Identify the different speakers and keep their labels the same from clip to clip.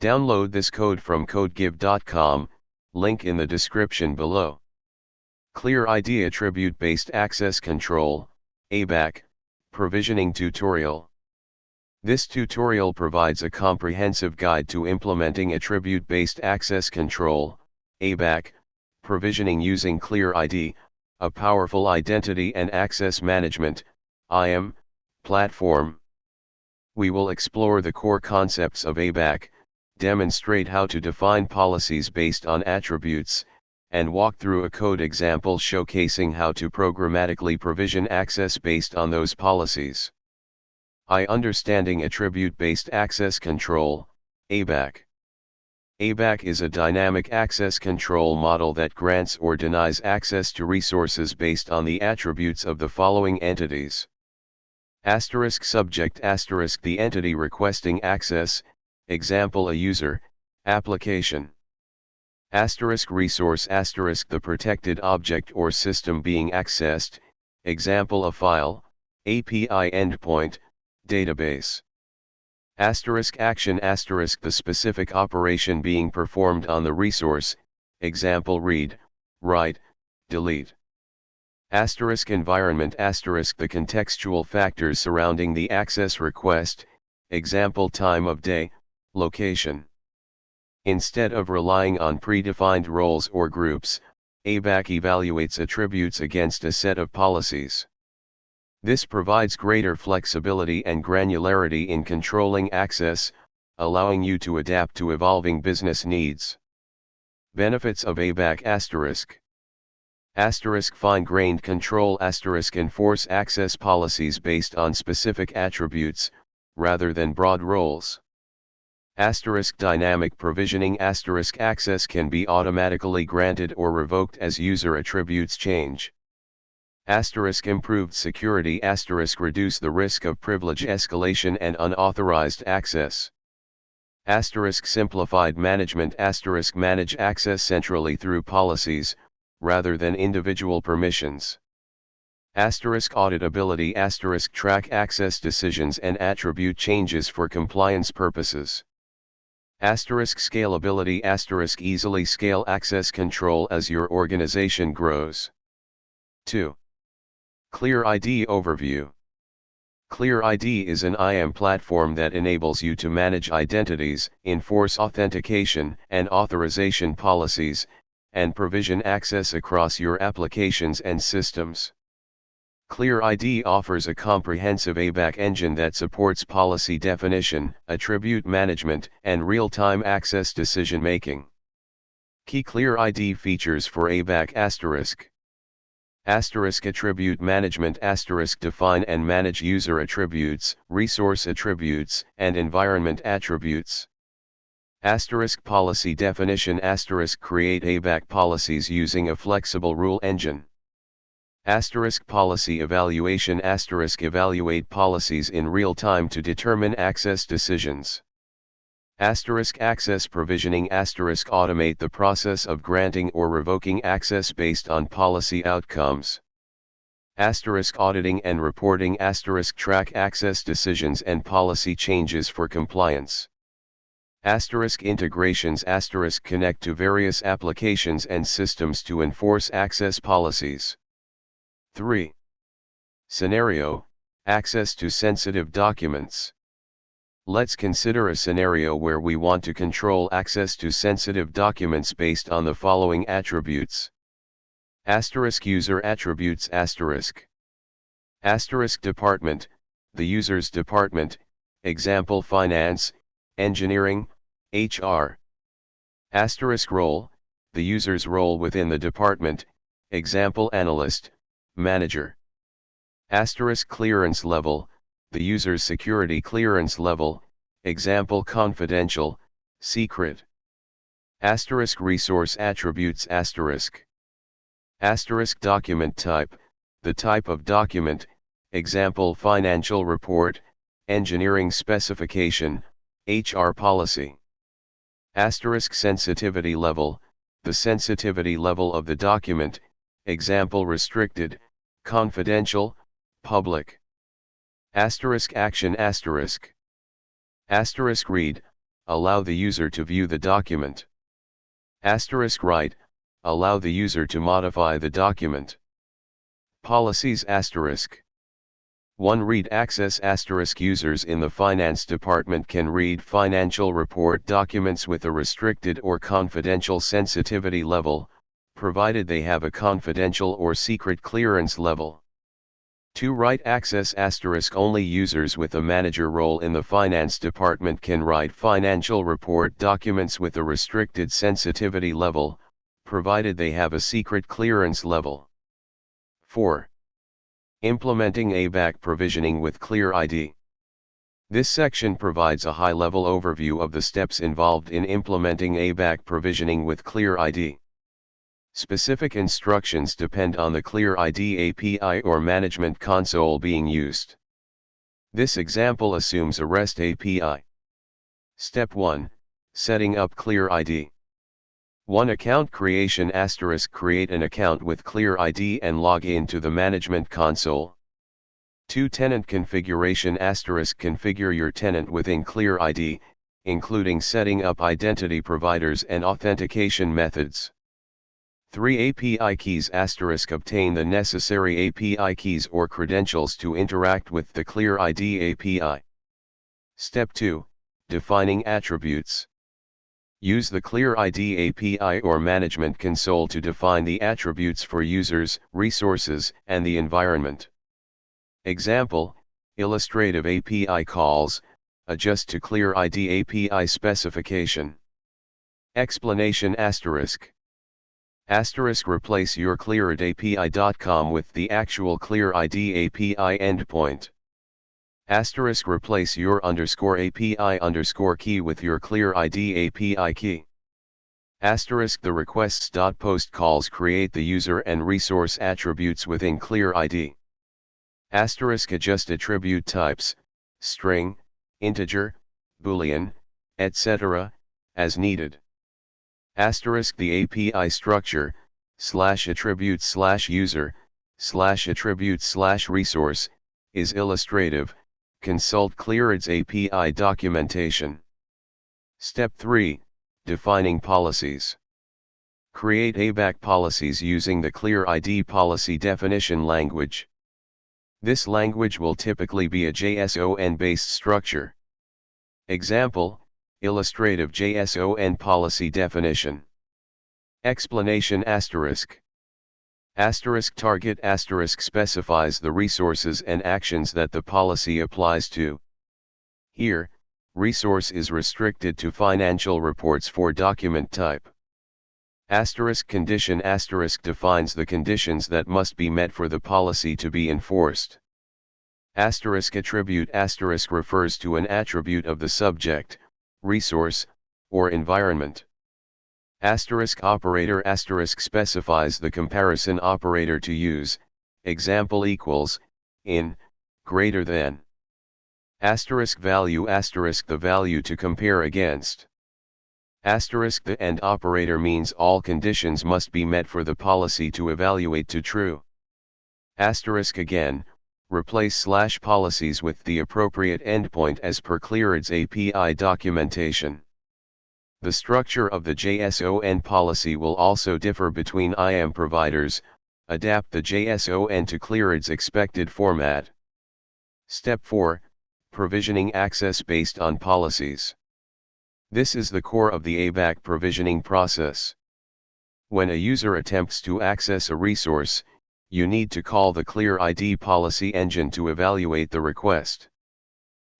Speaker 1: Download this code from codegive.com, link in the description below. Clearid Attribute-Based Access Control, abac, Provisioning Tutorial. This tutorial provides a comprehensive guide to implementing attribute-based access control, abac, provisioning using Clearid, a powerful identity and access management (IAM) platform. We will explore the core concepts of abac, demonstrate how to define policies based on attributes, and walk through a code example showcasing how to programmatically provision access based on those policies. Understanding attribute-based access control, abac. abac is a dynamic access control model that grants or denies access to resources based on the attributes of the following entities. Subject the entity requesting access, example a user, application. Resource the protected object or system being accessed, example a file, API endpoint, database. Action the specific operation being performed on the resource, example read, write, delete. Environment the contextual factors surrounding the access request, example time of day, location. Instead of relying on predefined roles or groups, abac evaluates attributes against a set of policies. This provides greater flexibility and granularity in controlling access, allowing you to adapt to evolving business needs. Benefits of abac fine-grained control enforce access policies based on specific attributes, rather than broad roles. Dynamic provisioning access can be automatically granted or revoked as user attributes change. Improved security reduce the risk of privilege escalation and unauthorized access. Simplified management manage access centrally through policies, rather than individual permissions. Auditability track access decisions and attribute changes for compliance purposes. Scalability easily scale access control as your organization grows. 2. Clearid overview. Clearid is an IAM platform that enables you to manage identities, enforce authentication and authorization policies, and provision access across your applications and systems. Clearid offers a comprehensive abac engine that supports policy definition, attribute management, and real-time access decision-making. Key Clearid features for abac attribute management define and manage user attributes, resource attributes, and environment attributes. Policy definition create abac policies using a flexible rule engine. Policy evaluation evaluate policies in real time to determine access decisions. Access provisioning automate the process of granting or revoking access based on policy outcomes. Auditing and reporting track access decisions and policy changes for compliance. Integrations connect to various applications and systems to enforce access policies. 3. Scenario, access to sensitive documents. Let's consider a scenario where we want to control access to sensitive documents based on the following attributes. User attributes department, the user's department, example finance, engineering, HR. Role, the user's role within the department, example analyst, manager. Clearance level, the user's security clearance level, example confidential, secret. Resource attributes document type, the type of document, example financial report, engineering specification, HR policy. Sensitivity level, the sensitivity level of the document, example restricted, confidential, public. Action read, allow the user to view the document. *Write, allow the user to modify the document. Policies *. 1. Read access * Users in the finance department can read financial report documents with a restricted or confidential sensitivity level, provided they have a confidential or secret clearance level. 2. Write access * Only users with a manager role in the finance department can write financial report documents with a restricted sensitivity level, provided they have a secret clearance level. 4. Implementing abac provisioning with Clearid. This section provides a high-level overview of the steps involved in implementing abac provisioning with Clearid. Specific instructions depend on the Clearid API or management console being used. This example assumes a REST API. Step 1. Setting up Clearid. 1. Account creation * Create an account with Clearid and log in to the management console. 2. Tenant configuration * Configure your tenant within Clearid, including setting up identity providers and authentication methods. 3. API keys * Obtain the necessary API keys or credentials to interact with the Clearid API. Step 2. Defining attributes. Use the Clearid API or management console to define the attributes for users, resources, and the environment. Example: illustrative API calls, adjust to Clearid API specification. Explanation ****. Replace your clearidapi.com with the actual Clearid API endpoint. ***. Replace your _API_ key with your Clearid API key. ***. The requests.post calls create the user and resource attributes within Clearid. ***. Adjust attribute types, string, integer, boolean, etc., as needed. The API structure, /attribute/user, /attribute/resource, is illustrative. Consult Clearid's API documentation. Step 3. Defining policies. Create abac policies using the Clearid policy definition language. This language will typically be a JSON-based structure. Example: illustrative JSON policy definition. Explanation ***. Target * specifies the resources and actions that the policy applies to. Here, resource is restricted to financial reports for document type. Condition * defines the conditions that must be met for the policy to be enforced. Attribute * refers to an attribute of the subject, resource, or environment. Operator * specifies the comparison operator to use, example equals, in, greater than. Value * the value to compare against. The AND operator means all conditions must be met for the policy to evaluate to true. Again, replace /policies with the appropriate endpoint as per Clearid's API documentation. The structure of the JSON policy will also differ between IAM providers. Adapt the JSON to Clearid's expected format. Step 4. Provisioning access based on policies. This is the core of the abac provisioning process. When a user attempts to access a resource, you need to call the Clearid policy engine to evaluate the request.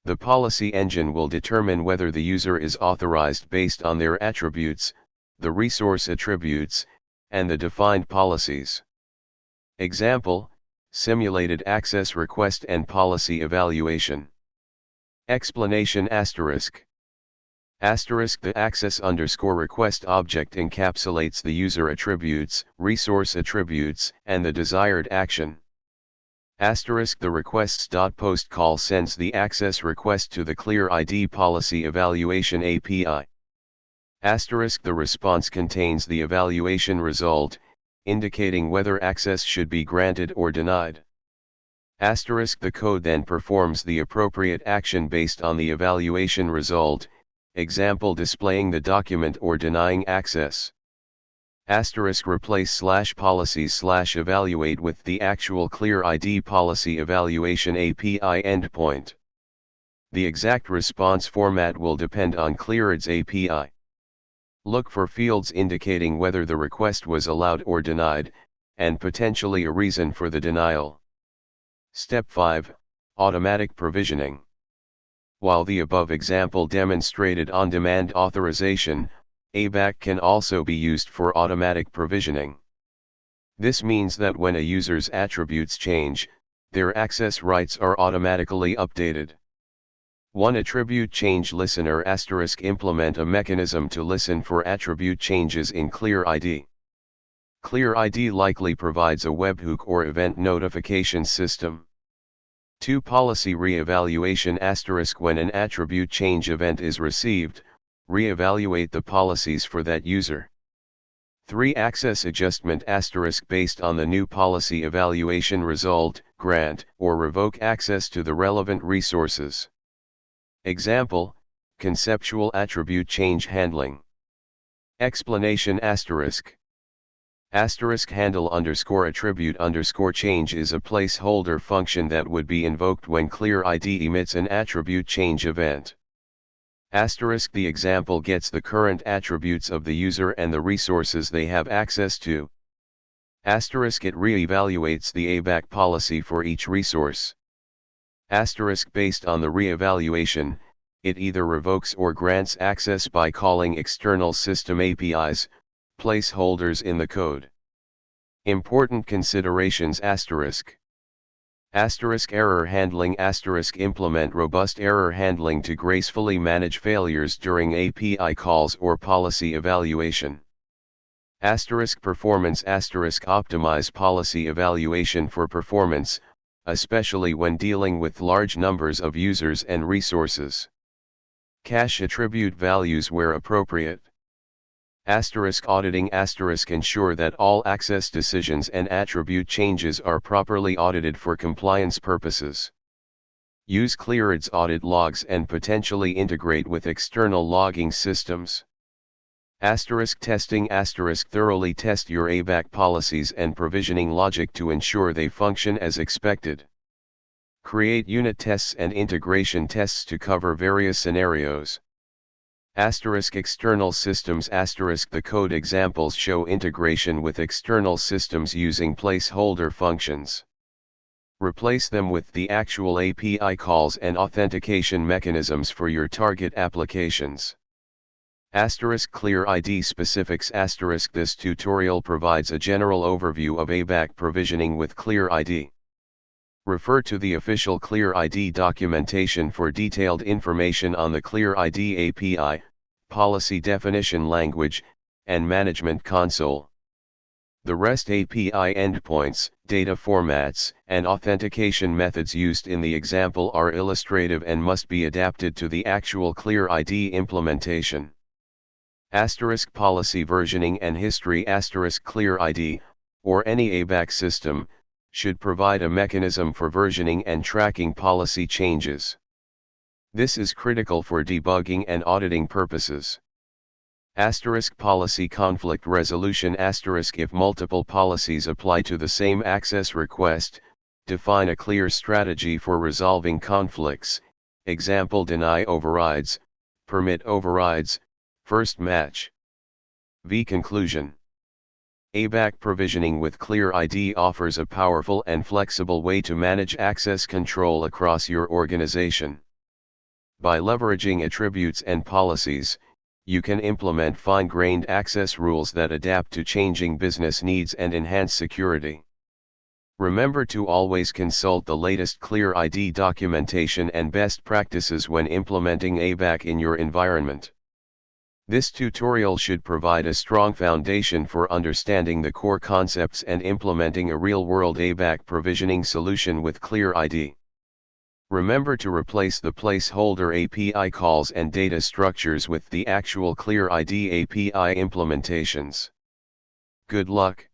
Speaker 1: The policy engine will determine whether the user is authorized based on their attributes, the resource attributes, and the defined policies. Example: simulated access request and policy evaluation. Explanation ***. The access_request object encapsulates the user attributes, resource attributes, and the desired action. The requests.post call sends the access request to the Clearid policy evaluation API. The response contains the evaluation result, indicating whether access should be granted or denied. The code then performs the appropriate action based on the evaluation result. example displaying the document or denying access. Asterisk replace /policies /evaluate with the actual Clearid policy evaluation API endpoint. The exact response format will depend on Clearid's API. Look for fields indicating whether the request was allowed or denied, and potentially a reason for the denial. Step 5, Automatic Provisioning. While the above example demonstrated on-demand authorization, abac can also be used for automatic provisioning. This means that when a user's attributes change, their access rights are automatically updated. One attribute change listener * implement a mechanism to listen for attribute changes in Clearid. Clearid likely provides a webhook or event notification system. 2. Policy re-evaluation * when an attribute change event is received, re-evaluate the policies for that user. 3. Access adjustment * based on the new policy evaluation result, grant or revoke access to the relevant resources. Example, conceptual attribute change handling. Explanation **** handle _attribute _change is a placeholder function that would be invoked when Clearid emits an attribute change event. The example gets the current attributes of the user and the resources they have access to. It re-evaluates the abac policy for each resource. Based on the re-evaluation, it either revokes or grants access by calling external system APIs, placeholders in the code. Important considerations ***. Error handling * implement robust error handling to gracefully manage failures during API calls or policy evaluation. Performance * optimize policy evaluation for performance, especially when dealing with large numbers of users and resources. Cache attribute values where appropriate. Auditing * ensure that all access decisions and attribute changes are properly audited for compliance purposes. Use Clearid's audit logs and potentially integrate with external logging systems. Testing * thoroughly test your abac policies and provisioning logic to ensure they function as expected. Create unit tests and integration tests to cover various scenarios. External systems * the code examples show integration with external systems using placeholder functions. Replace them with the actual API calls and authentication mechanisms for your target applications. Clearid specifics * this tutorial provides a general overview of abac provisioning with Clearid. Refer to the official Clearid documentation for detailed information on the Clearid API, policy definition language, and management console. The REST API endpoints, data formats, and authentication methods used in the example are illustrative and must be adapted to the actual Clearid implementation. Policy versioning and history * Clearid, or any abac system, should provide a mechanism for versioning and tracking policy changes. This is critical for debugging and auditing purposes. Policy conflict resolution * if multiple policies apply to the same access request, define a clear strategy for resolving conflicts, example deny overrides, permit overrides, first match. Conclusion. Abac provisioning with Clearid offers a powerful and flexible way to manage access control across your organization. By leveraging attributes and policies, you can implement fine-grained access rules that adapt to changing business needs and enhance security. Remember to always consult the latest Clearid documentation and best practices when implementing abac in your environment. This tutorial should provide a strong foundation for understanding the core concepts and implementing a real-world abac provisioning solution with Clearid. Remember to replace the placeholder API calls and data structures with the actual Clearid API implementations. Good luck.